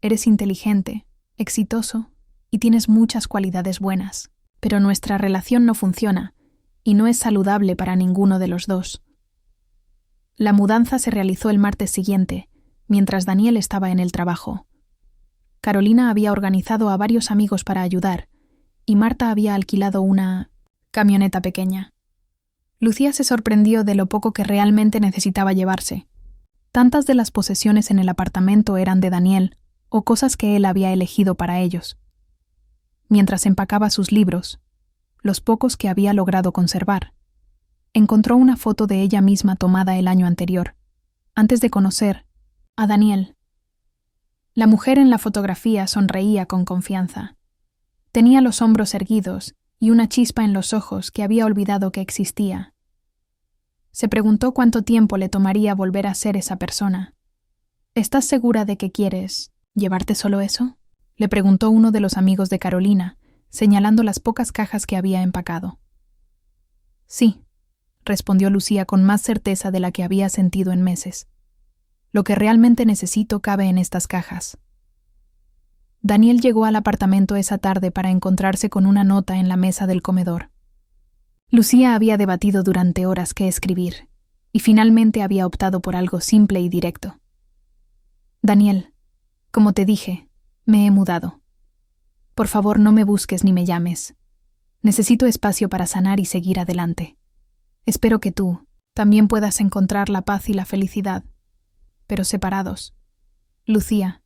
Eres inteligente, exitoso y tienes muchas cualidades buenas, pero nuestra relación no funciona y no es saludable para ninguno de los dos. La mudanza se realizó el martes siguiente, mientras Daniel estaba en el trabajo. Carolina había organizado a varios amigos para ayudar, y Marta había alquilado una camioneta pequeña. Lucía se sorprendió de lo poco que realmente necesitaba llevarse. Tantas de las posesiones en el apartamento eran de Daniel, o cosas que él había elegido para ellos. Mientras empacaba sus libros, los pocos que había logrado conservar, encontró una foto de ella misma tomada el año anterior, antes de conocer a Daniel. La mujer en la fotografía sonreía con confianza. Tenía los hombros erguidos y una chispa en los ojos que había olvidado que existía. Se preguntó cuánto tiempo le tomaría volver a ser esa persona. ¿Estás segura de que quieres llevarte solo eso?, le preguntó uno de los amigos de Carolina, señalando las pocas cajas que había empacado. Sí, respondió Lucía con más certeza de la que había sentido en meses. Lo que realmente necesito cabe en estas cajas. Daniel llegó al apartamento esa tarde para encontrarse con una nota en la mesa del comedor. Lucía había debatido durante horas qué escribir, y finalmente había optado por algo simple y directo. Daniel, como te dije, me he mudado. Por favor, no me busques ni me llames. Necesito espacio para sanar y seguir adelante. Espero que tú también puedas encontrar la paz y la felicidad, pero separados. Lucía.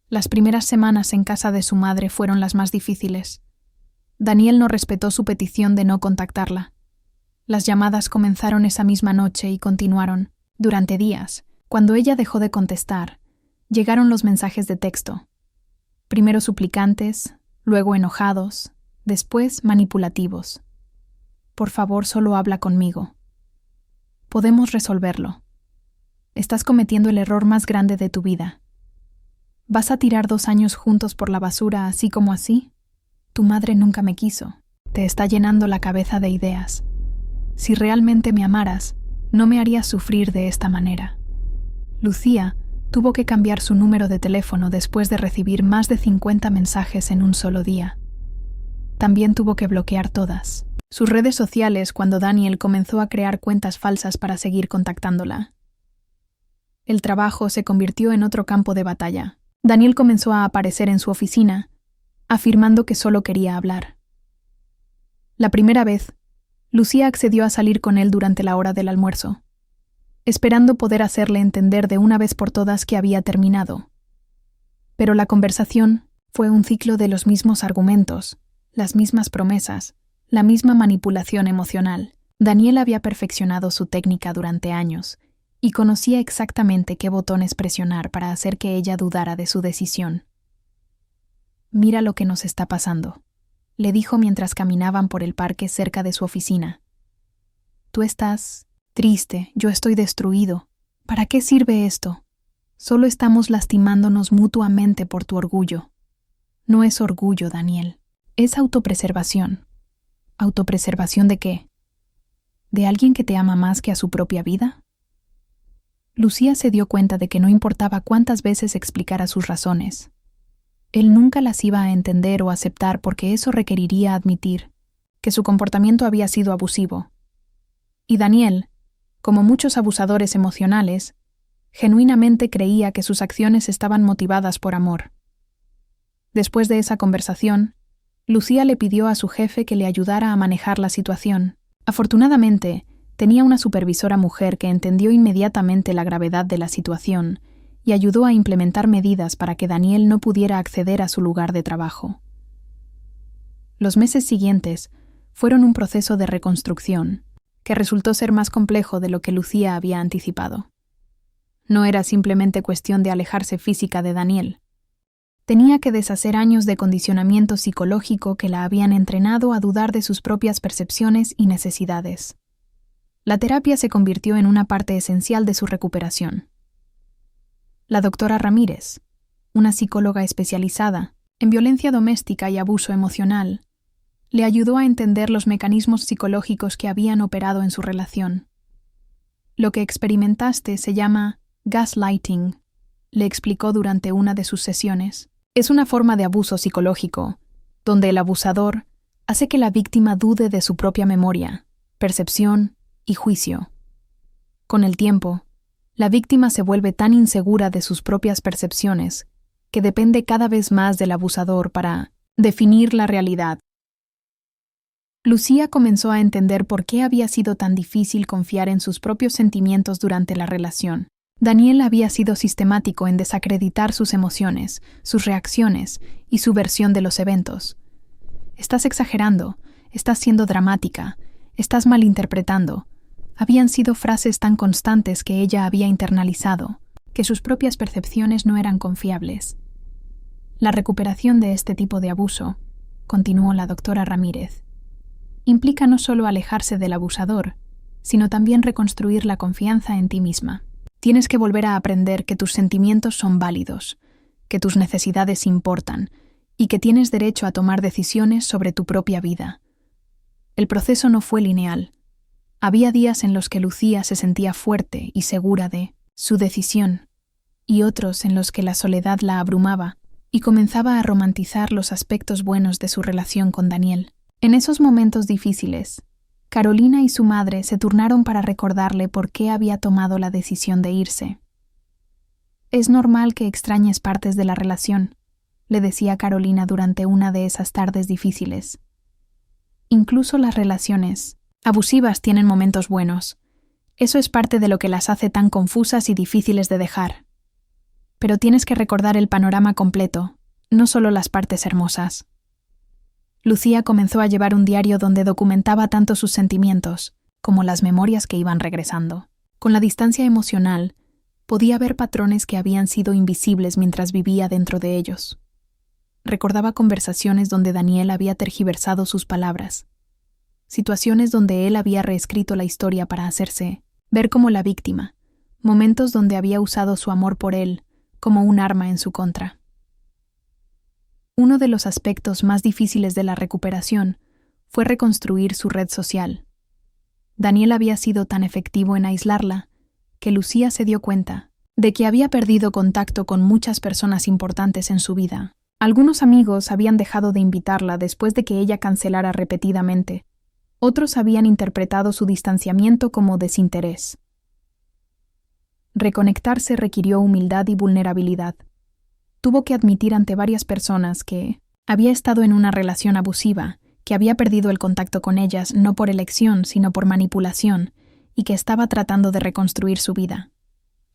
Las primeras semanas en casa de su madre fueron las más difíciles. Daniel no respetó su petición de no contactarla. Las llamadas comenzaron esa misma noche y continuaron. Durante días, cuando ella dejó de contestar, llegaron los mensajes de texto. Primero suplicantes, luego enojados, después manipulativos. Por favor, solo habla conmigo. Podemos resolverlo. Estás cometiendo el error más grande de tu vida. ¿Vas a tirar 2 años juntos por la basura así como así? Tu madre nunca me quiso. Te está llenando la cabeza de ideas. Si realmente me amaras, no me harías sufrir de esta manera. Lucía tuvo que cambiar su número de teléfono después de recibir más de 50 mensajes en un solo día. También tuvo que bloquear todas sus redes sociales cuando Daniel comenzó a crear cuentas falsas para seguir contactándola. El trabajo se convirtió en otro campo de batalla. Daniel comenzó a aparecer en su oficina, afirmando que solo quería hablar. La primera vez, Lucía accedió a salir con él durante la hora del almuerzo, esperando poder hacerle entender de una vez por todas que había terminado. Pero la conversación fue un ciclo de los mismos argumentos, las mismas promesas, la misma manipulación emocional. Daniel había perfeccionado su técnica durante años y conocía exactamente qué botones presionar para hacer que ella dudara de su decisión. «Mira lo que nos está pasando», le dijo mientras caminaban por el parque cerca de su oficina. «Tú estás triste, yo estoy destruido. ¿Para qué sirve esto? Solo estamos lastimándonos mutuamente por tu orgullo». No es orgullo, Daniel. Es autopreservación. ¿Autopreservación de qué? ¿De alguien que te ama más que a su propia vida? Lucía se dio cuenta de que no importaba cuántas veces explicara sus razones. Él nunca las iba a entender o aceptar porque eso requeriría admitir que su comportamiento había sido abusivo. Y Daniel, como muchos abusadores emocionales, genuinamente creía que sus acciones estaban motivadas por amor. Después de esa conversación, Lucía le pidió a su jefe que le ayudara a manejar la situación. Afortunadamente, tenía una supervisora mujer que entendió inmediatamente la gravedad de la situación y ayudó a implementar medidas para que Daniel no pudiera acceder a su lugar de trabajo. Los meses siguientes fueron un proceso de reconstrucción, que resultó ser más complejo de lo que Lucía había anticipado. No era simplemente cuestión de alejarse física de Daniel. Tenía que deshacer años de condicionamiento psicológico que la habían entrenado a dudar de sus propias percepciones y necesidades. La terapia se convirtió en una parte esencial de su recuperación. La doctora Ramírez, una psicóloga especializada en violencia doméstica y abuso emocional, le ayudó a entender los mecanismos psicológicos que habían operado en su relación. Lo que experimentaste se llama gaslighting, le explicó durante una de sus sesiones. Es una forma de abuso psicológico, donde el abusador hace que la víctima dude de su propia memoria, percepción y juicio. Con el tiempo, la víctima se vuelve tan insegura de sus propias percepciones que depende cada vez más del abusador para definir la realidad. Lucía comenzó a entender por qué había sido tan difícil confiar en sus propios sentimientos durante la relación. Daniel había sido sistemático en desacreditar sus emociones, sus reacciones y su versión de los eventos. Estás exagerando, estás siendo dramática, estás malinterpretando. Habían sido frases tan constantes que ella había internalizado, que sus propias percepciones no eran confiables. La recuperación de este tipo de abuso, continuó la doctora Ramírez, implica no solo alejarse del abusador, sino también reconstruir la confianza en ti misma. Tienes que volver a aprender que tus sentimientos son válidos, que tus necesidades importan y que tienes derecho a tomar decisiones sobre tu propia vida. El proceso no fue lineal. Había días en los que Lucía se sentía fuerte y segura de su decisión, y otros en los que la soledad la abrumaba y comenzaba a romantizar los aspectos buenos de su relación con Daniel. En esos momentos difíciles, Carolina y su madre se turnaron para recordarle por qué había tomado la decisión de irse. Es normal que extrañes partes de la relación, le decía Carolina durante una de esas tardes difíciles. Incluso las relaciones abusivas tienen momentos buenos. Eso es parte de lo que las hace tan confusas y difíciles de dejar. Pero tienes que recordar el panorama completo, no solo las partes hermosas. Lucía comenzó a llevar un diario donde documentaba tanto sus sentimientos como las memorias que iban regresando. Con la distancia emocional, podía ver patrones que habían sido invisibles mientras vivía dentro de ellos. Recordaba conversaciones donde Daniel había tergiversado sus palabras, situaciones donde él había reescrito la historia para hacerse ver como la víctima, momentos donde había usado su amor por él como un arma en su contra. Uno de los aspectos más difíciles de la recuperación fue reconstruir su red social. Daniel había sido tan efectivo en aislarla que Lucía se dio cuenta de que había perdido contacto con muchas personas importantes en su vida. Algunos amigos habían dejado de invitarla después de que ella cancelara repetidamente. Otros habían interpretado su distanciamiento como desinterés. Reconectarse requirió humildad y vulnerabilidad. Tuvo que admitir ante varias personas que había estado en una relación abusiva, que había perdido el contacto con ellas no por elección, sino por manipulación, y que estaba tratando de reconstruir su vida.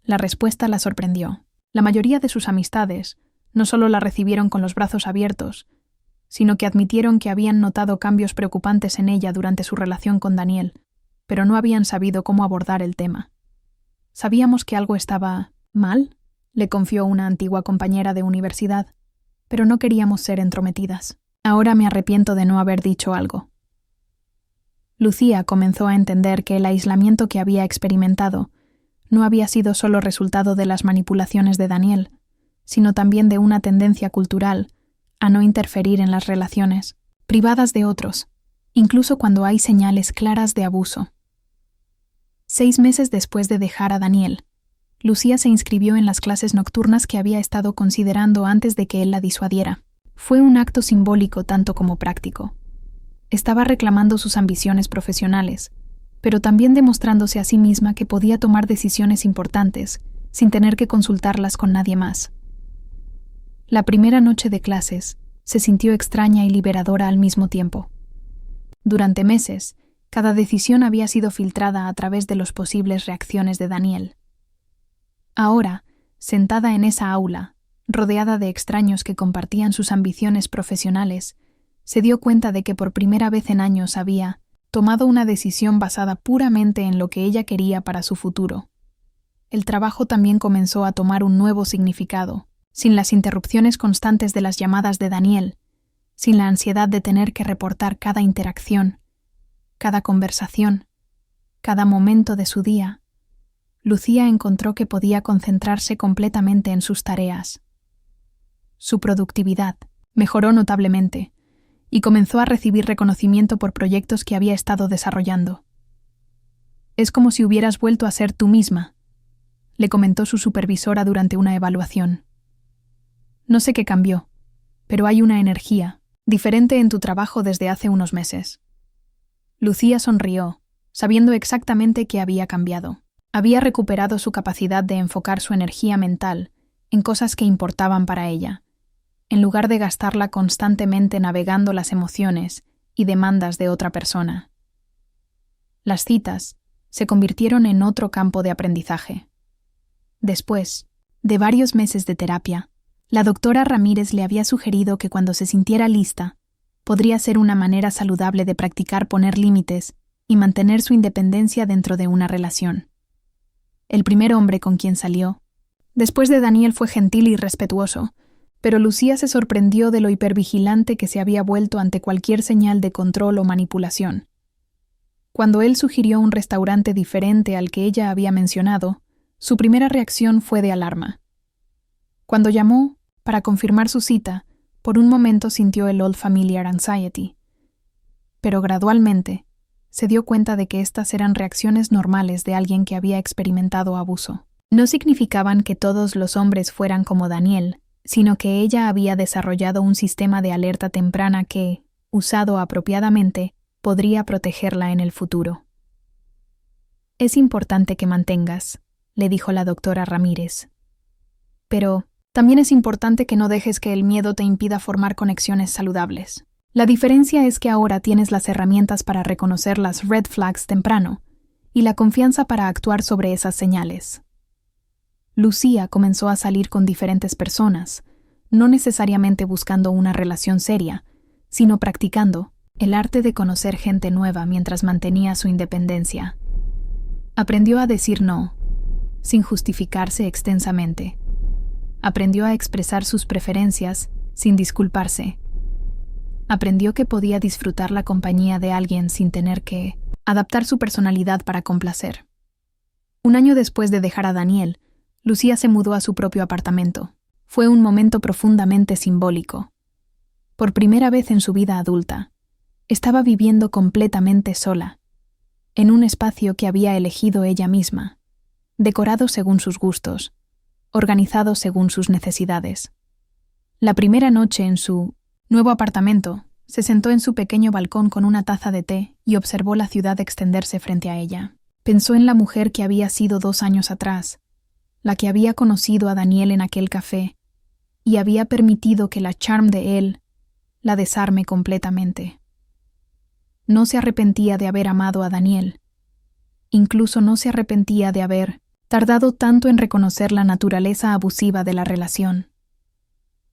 La respuesta la sorprendió. La mayoría de sus amistades no solo la recibieron con los brazos abiertos, sino que admitieron que habían notado cambios preocupantes en ella durante su relación con Daniel, pero no habían sabido cómo abordar el tema. ¿Sabíamos que algo estaba mal?, le confió una antigua compañera de universidad, pero no queríamos ser entrometidas. Ahora me arrepiento de no haber dicho algo. Lucía comenzó a entender que el aislamiento que había experimentado no había sido solo resultado de las manipulaciones de Daniel, sino también de una tendencia cultural a no interferir en las relaciones privadas de otros, incluso cuando hay señales claras de abuso. 6 meses después de dejar a Daniel, Lucía se inscribió en las clases nocturnas que había estado considerando antes de que él la disuadiera. Fue un acto simbólico tanto como práctico. Estaba reclamando sus ambiciones profesionales, pero también demostrándose a sí misma que podía tomar decisiones importantes sin tener que consultarlas con nadie más. La primera noche de clases se sintió extraña y liberadora al mismo tiempo. Durante meses, cada decisión había sido filtrada a través de las posibles reacciones de Daniel. Ahora, sentada en esa aula, rodeada de extraños que compartían sus ambiciones profesionales, se dio cuenta de que por primera vez en años había tomado una decisión basada puramente en lo que ella quería para su futuro. El trabajo también comenzó a tomar un nuevo significado, sin las interrupciones constantes de las llamadas de Daniel, sin la ansiedad de tener que reportar cada interacción, cada conversación, cada momento de su día. Lucía encontró que podía concentrarse completamente en sus tareas. Su productividad mejoró notablemente y comenzó a recibir reconocimiento por proyectos que había estado desarrollando. «Es como si hubieras vuelto a ser tú misma», le comentó su supervisora durante una evaluación. «No sé qué cambió, pero hay una energía diferente en tu trabajo desde hace unos meses». Lucía sonrió, sabiendo exactamente qué había cambiado. Había recuperado su capacidad de enfocar su energía mental en cosas que importaban para ella, en lugar de gastarla constantemente navegando las emociones y demandas de otra persona. Las citas se convirtieron en otro campo de aprendizaje. Después de varios meses de terapia, la doctora Ramírez le había sugerido que cuando se sintiera lista, podría ser una manera saludable de practicar poner límites y mantener su independencia dentro de una relación. El primer hombre con quien salió, después de Daniel, fue gentil y respetuoso, pero Lucía se sorprendió de lo hipervigilante que se había vuelto ante cualquier señal de control o manipulación. Cuando él sugirió un restaurante diferente al que ella había mencionado, su primera reacción fue de alarma. Cuando llamó para confirmar su cita, por un momento sintió el old familiar anxiety, pero gradualmente se dio cuenta de que estas eran reacciones normales de alguien que había experimentado abuso. No significaban que todos los hombres fueran como Daniel, sino que ella había desarrollado un sistema de alerta temprana que, usado apropiadamente, podría protegerla en el futuro. «Es importante que mantengas», le dijo la doctora Ramírez. «Pero también es importante que no dejes que el miedo te impida formar conexiones saludables. La diferencia es que ahora tienes las herramientas para reconocer las red flags temprano y la confianza para actuar sobre esas señales». Lucía comenzó a salir con diferentes personas, no necesariamente buscando una relación seria, sino practicando el arte de conocer gente nueva mientras mantenía su independencia. Aprendió a decir no, sin justificarse extensamente. Aprendió a expresar sus preferencias sin disculparse. Aprendió que podía disfrutar la compañía de alguien sin tener que adaptar su personalidad para complacer. Un año después de dejar a Daniel, Lucía se mudó a su propio apartamento. Fue un momento profundamente simbólico. Por primera vez en su vida adulta, estaba viviendo completamente sola, en un espacio que había elegido ella misma, decorado según sus gustos, organizado según sus necesidades. La primera noche en su nuevo apartamento, se sentó en su pequeño balcón con una taza de té y observó la ciudad extenderse frente a ella. Pensó en la mujer que había sido 2 años atrás, la que había conocido a Daniel en aquel café, y había permitido que la charm de él la desarme completamente. No se arrepentía de haber amado a Daniel. Incluso no se arrepentía de haber tardado tanto en reconocer la naturaleza abusiva de la relación.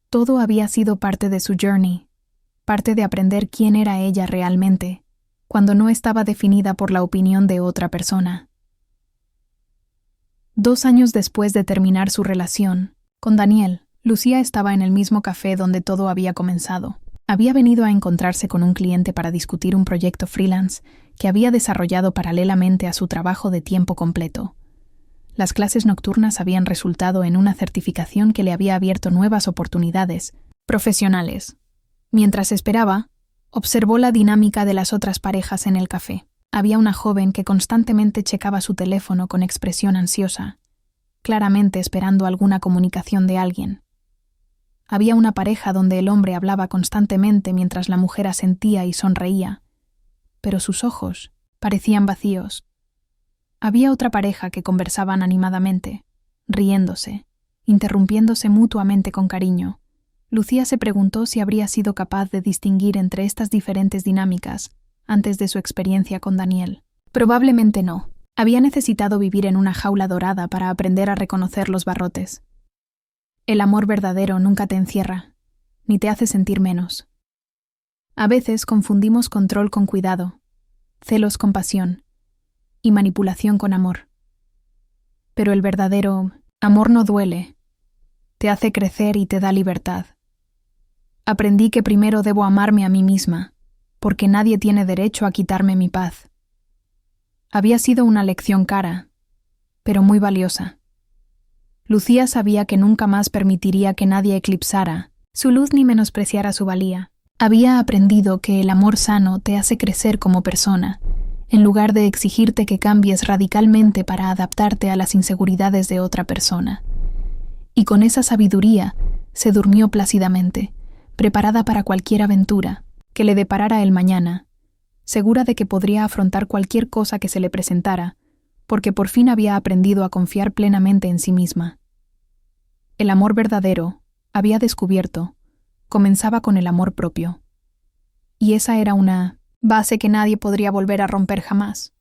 Todo había sido parte de su journey, parte de aprender quién era ella realmente, cuando no estaba definida por la opinión de otra persona. 2 años después de terminar su relación con Daniel, Lucía estaba en el mismo café donde todo había comenzado. Había venido a encontrarse con un cliente para discutir un proyecto freelance que había desarrollado paralelamente a su trabajo de tiempo completo. Las clases nocturnas habían resultado en una certificación que le había abierto nuevas oportunidades profesionales. Mientras esperaba, observó la dinámica de las otras parejas en el café. Había una joven que constantemente checaba su teléfono con expresión ansiosa, claramente esperando alguna comunicación de alguien. Había una pareja donde el hombre hablaba constantemente mientras la mujer asentía y sonreía, pero sus ojos parecían vacíos. Había otra pareja que conversaban animadamente, riéndose, interrumpiéndose mutuamente con cariño. Lucía se preguntó si habría sido capaz de distinguir entre estas diferentes dinámicas antes de su experiencia con Daniel. Probablemente no. Había necesitado vivir en una jaula dorada para aprender a reconocer los barrotes. El amor verdadero nunca te encierra, ni te hace sentir menos. A veces confundimos control con cuidado, celos con pasión y manipulación con amor. Pero el verdadero amor no duele, te hace crecer y te da libertad. Aprendí que primero debo amarme a mí misma, porque nadie tiene derecho a quitarme mi paz. Había sido una lección cara, pero muy valiosa. Lucía sabía que nunca más permitiría que nadie eclipsara su luz ni menospreciara su valía. Había aprendido que el amor sano te hace crecer como persona, en lugar de exigirte que cambies radicalmente para adaptarte a las inseguridades de otra persona. Y con esa sabiduría se durmió plácidamente, preparada para cualquier aventura que le deparara el mañana, segura de que podría afrontar cualquier cosa que se le presentara, porque por fin había aprendido a confiar plenamente en sí misma. El amor verdadero, había descubierto, comenzaba con el amor propio. Y esa era una base que nadie podría volver a romper jamás.